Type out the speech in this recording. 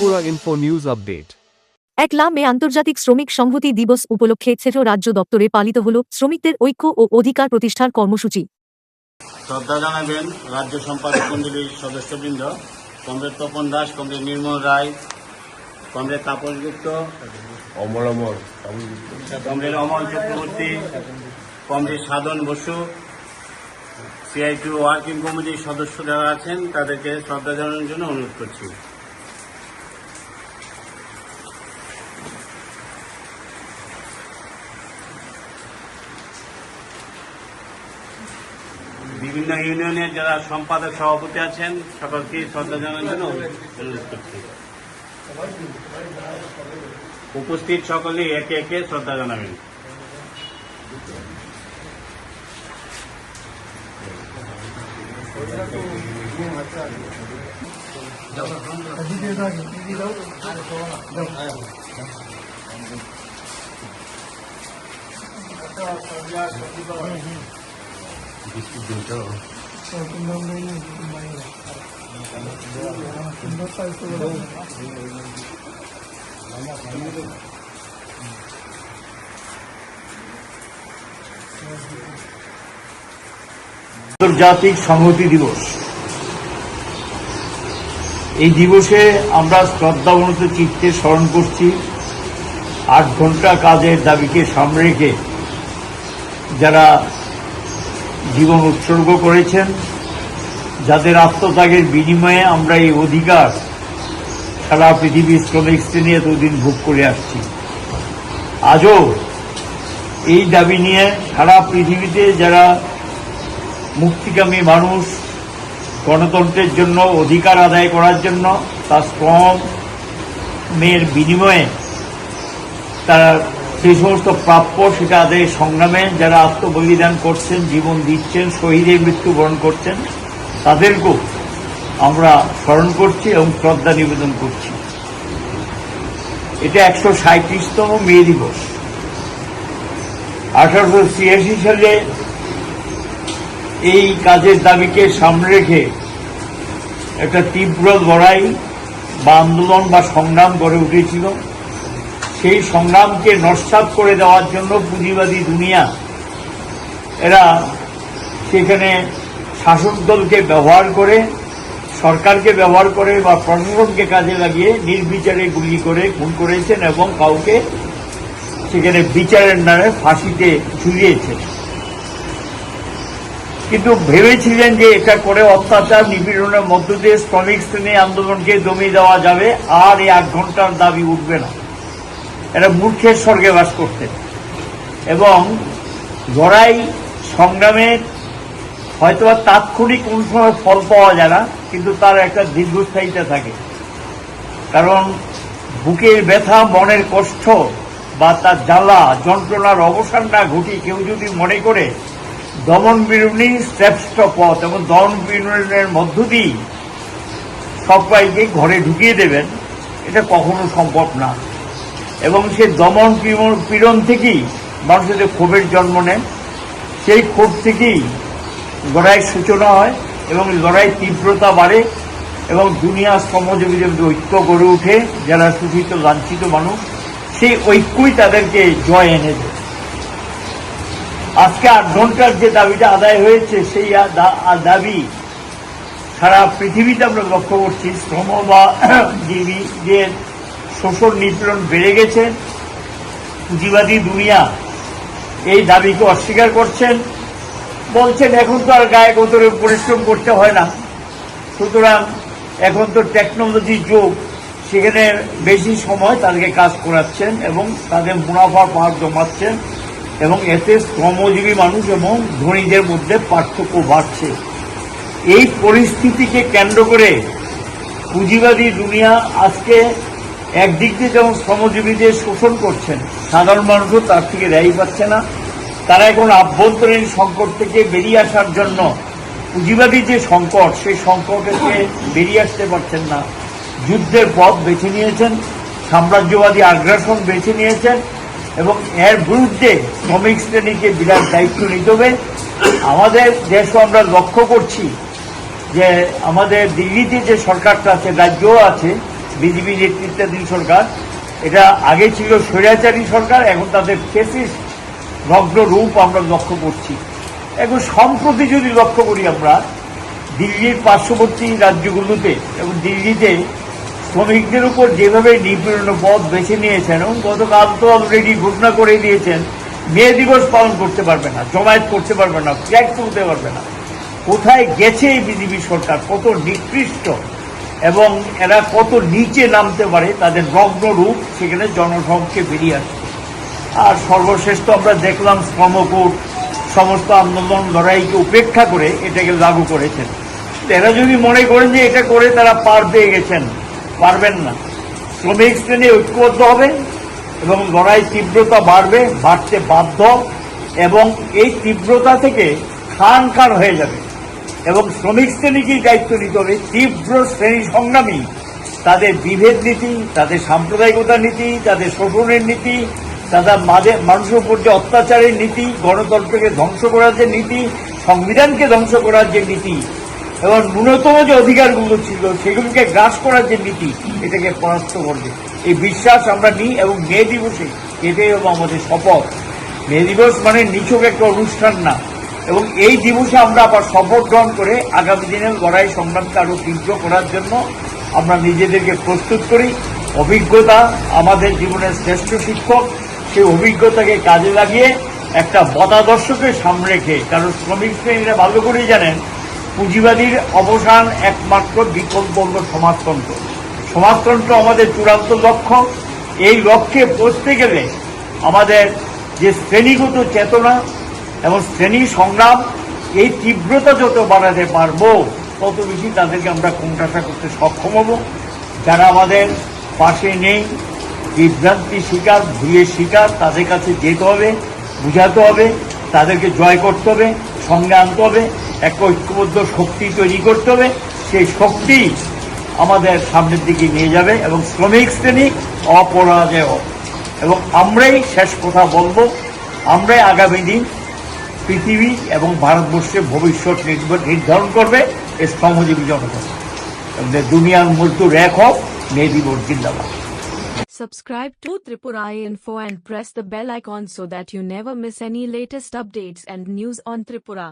Tripura info news update. 1 মে আন্তর্জাতিক শ্রমিক সংহতি দিবস উপলক্ষে সেঠো রাজ্য দপ্তরে পালিত হল শ্রমিকদের ঐক্য ও অধিকার প্রতিষ্ঠার কর্মসূচি। শ্রদ্ধা জানাবেন রাজ্য সম্পাদক মণ্ডলীর সদস্যবৃন্দ, কমরেড তপন দাস, কমরেড নির্মল রায়, কমরেড তাপস গুপ্ত, কমরেড অমল চক্রবর্তী, কমরেড সাধন বসু, CI2 ওয়ার্কিং কমিটির সদস্য যারা আছেন তাদেরকে শ্রদ্ধা জানানোর জন্য অনুরোধ করছি। বিভিন্ন ইউনিয়নের যারা সম্পাদক সভাপতি আছেন সকলকে শ্রদ্ধা জানানোর জন্য অনুরোধ করছি। উপস্থিত সকলে একে একে শ্রদ্ধা জানাবেন। আন্তর্জাতিক সংহতি দিবস, এই দিবসে আমরা শ্রদ্ধাবনত চিত্তে স্মরণ করছি 8 ঘন্টা কাজের দাবিকে সামনে রেখে যারা জীবন উৎসর্গ করেছেন, যাদের আত্মত্যাগের বিনিময়ে আমরা এই অধিকার সারা পৃথিবীর শ্রমিক শ্রেণী এতদিন ভোগ করে আসছি। আজও এই দাবি নিয়ে সারা পৃথিবীতে যারা মুক্তিকামী মানুষ গণতন্ত্রের জন্য অধিকার আদায় করার জন্য তার শ্রমের বিনিময়ে তারা যে সমস্ত প্রাপ্য সেটা আদায়ের সংগ্রামে যারা আত্মবলিদান করছেন, জীবন দিচ্ছেন, শহীদের মৃত্যুবরণ করছেন, তাদেরকেও আমরা স্মরণ করছি এবং শ্রদ্ধা নিবেদন করছি। এটা 137তম মে দিবস। 1886 সালে এই কাজের দাবিকে সামনে রেখে একটা তীব্র লড়াই বা আন্দোলন বা সংগ্রাম গড়ে উঠেছিল। সেই সংগ্রামকে নস্যাৎ করে দেওয়ার জন্য পুঁজিবাদী দুনিয়া এরা সেখানে শাসক দলকে ব্যবহার করে, সরকারকে ব্যবহার করে বা প্রশাসনকে কাজে লাগিয়ে নির্বিচারে গুলি করে খুন করেছেন এবং কাউকে সেখানে বিচারের নামে ফাঁসিতে ঝুলিয়েছেন। কিন্তু ভেবেছিলেন যে এটা করে অত্যাচার নিপীড়নের মধ্য দিয়ে শ্রমিক শ্রেণী আন্দোলনকে দমিয়ে দেওয়া যাবে, আর এই 8 ঘন্টার দাবি উঠবে না। এরা মূর্খের স্বর্গে বাস করতেন এবং লড়াই সংগ্রামের হয়তো তাৎক্ষণিক কোন সময় ফল পাওয়া যায় না, কিন্তু তার একটা দীর্ঘস্থায়িতা থাকে। কারণ বুকের ব্যথা, মনের কষ্ট বা তার জ্বালা যন্ত্রণার অবসান না ঘটি কেউ যদি মনে করে দমন পীড়নই শ্রেষ্ঠ পথ এবং দমন পীড়নের মধ্য দিয়েই সবাইকে ঘরে ঢুকিয়ে দেবেন, এটা কখনো সম্ভব না। এবং সে দমন পীড়ন থেকেই মানুষের ক্ষোভের জন্ম নেয়, সেই ক্ষোভ থেকেই লড়াইয়ের সূচনা হয় এবং লড়াইয়ের তীব্রতা বাড়ে এবং দুনিয়া শ্রমজীবীদের ঐক্য গড়ে ওঠে। যারা শোষিত লাঞ্ছিত মানুষ, সেই ঐক্যই তাদেরকে জয় এনে দেয়। আজকে 8 ঘন্টার যে দাবিটা আদায় হয়েছে, সেই দাবি সারা পৃথিবীতে আমরা লক্ষ্য করছি। শ্রম বা জীবীদের শোষণ নিপীড়ন বেড়ে গেছে। পুঁজিবাদী দুনিয়া এই দাবিকে অস্বীকার করছেন, বলছেন এখন তো আর গায়ে গোতরে পরিশ্রম করতে হয় না, সুতরাং এখন তো টেকনোলজির যুগ, সেখানে বেশি সময় তাদেরকে কাজ করাচ্ছেন এবং তাদের মুনাফার পাহাড় জমাচ্ছেন এবং এতে শ্রমজীবী মানুষ এবং ধনীদের মধ্যে পার্থক্য বাড়ছে। এই পরিস্থিতিকে কেন্দ্র করে পুঁজিবাদী দুনিয়া আজকে একদিক দিয়ে যেমন শ্রমজীবীদের শোষণ করছেন, সাধারণ মানুষও তার থেকে রেহাই পাচ্ছে না। তারা এখন আভ্যন্তরীণ সংকট থেকে বেরিয়ে আসার জন্য পুঁজিবাদী যে সংকট, সেই সংকট থেকে বেরিয়ে আসতে পারছেন না। যুদ্ধের পথ বেছে নিয়েছেন, সাম্রাজ্যবাদী আগ্রাসন বেছে নিয়েছেন এবং এর বিরুদ্ধে শ্রমিক শ্রেণীকে বিরাট দায়িত্ব নিতে হবে। আমাদের দেশও আমরা লক্ষ্য করছি যে আমাদের দিল্লিতে যে সরকারটা আছে, রাজ্যও আছে, বিজেপি নেতৃত্বাধীন সরকার, এটা আগে ছিল স্বৈরাচারী সরকার, এখন তাদের ফেসিস্ট ভগ্ন রূপ আমরা লক্ষ্য করছি। এখন সম্প্রতি যদি লক্ষ্য করি আমরা দিল্লির পার্শ্ববর্তী রাজ্যগুলোতে এবং দিল্লিতে শ্রমিকদের উপর যেভাবে নিপীড়নের পথ বেছে নিয়েছেন, এবং গতকাল তো অলরেডি ঘোষণা করে দিয়েছেন মে দিবস পালন করতে পারবে না, জমায়েত করতে পারবে না, ফ্ল্যাগ তুলতে পারবে না। কোথায় গেছে এই বিজেপি সরকার? কত নিকৃষ্ট এবং এরা কত নিচে নামতে পারে, তাদের নগ্ন রূপ সেখানে জনসমক্ষে বেরিয়ে আসছে। আর সর্বশেষ তো আমরা দেখলাম শ্রমকোট সমস্ত আন্দোলন লড়াইকে উপেক্ষা করে এটাকে লাগু করেছেন। এরা যদি মনে করেন যে এটা করে তারা পার পেয়ে গেছেন, পারবেন না। শ্রমিক শ্রেণী ঐক্যবদ্ধ হবে এবং লড়াই তীব্রতা বাড়তে বাধ্য, এবং এই তীব্রতা থেকে খান খান হয়ে যাবে। এবং শ্রমিক শ্রেণীকেই দায়িত্ব নিতে হবে তীব্র শ্রেণী সংগ্রামী তাদের বিভেদ নীতি, তাদের সাম্প্রদায়িকতার নীতি, তাদের শোষণের নীতি, তাদের মানুষের উপর যে অত্যাচারের নীতি, গণতন্ত্রকে ধ্বংস করার যে নীতি, সংবিধানকে ধ্বংস করার যে নীতি, এবং ন্যূনতম যে অধিকারগুলো ছিল সেগুলোকে গ্রাস করার যে নীতি, এটাকে পরাস্ত করবে এই বিশ্বাস আমরা নিই। এবং মে দিবসে এটাই হলো আমাদের শপথ। মে দিবস মানে নিছক একটা অনুষ্ঠান না, এবং এই দিবসে আমরা আবার শপথ গ্রহণ করে আগামী দিনের লড়াই সংগ্রামকে আরো তীব্র করার জন্য আমরা নিজেদেরকে প্রস্তুত করি। অভিজ্ঞতা আমাদের জীবনের শ্রেষ্ঠ শিক্ষক, সেই অভিজ্ঞতাকে কাজে লাগিয়ে একটা মতাদর্শকে সামনে রেখে, কারণ শ্রমিক শ্রেণীরা ভালো করেই জানেন পুঁজিবাদীর অবসান একমাত্র বিকল্প হল সমাজতন্ত্র। সমাজতন্ত্র আমাদের চূড়ান্ত লক্ষ্য। এই লক্ষ্যে পৌঁছতে গেলে আমাদের যে শ্রেণীগত চেতনা এবং শ্রেণী সংগ্রাম, এই তীব্রতা যত বাড়াতে পারবো তত বেশি তাদেরকে আমরা কোণঠাসা করতে সক্ষম হব। যারা আমাদের পাশে নেই, বিভ্রান্তি শিকার, ভুলের শিকার, তাদের কাছে যেতে হবে, বুঝাতে হবে, তাদেরকে জয় করতে হবে, সঙ্গে আনতে হবে, এক ঐক্যবদ্ধ শক্তি তৈরি করতে হবে। সেই শক্তি আমাদের সামনের দিকে নিয়ে যাবে এবং শ্রমিক শ্রেণী অপরাজেয় হবে। এবং আমরাই শেষ কথা বলবো, আমরাই আগামী দিন পৃথিবী এবং ভারতবর্ষের ভবিষ্যৎ নির্ধারণ করবে এই শ্রমজীবী জনতা। দুনিয়ার মৃত্যু রেখ হোক, মে দিবস জিন্দাবাদ। Subscribe to Tripura Info and press the bell icon so that you never miss any latest updates and news on Tripura.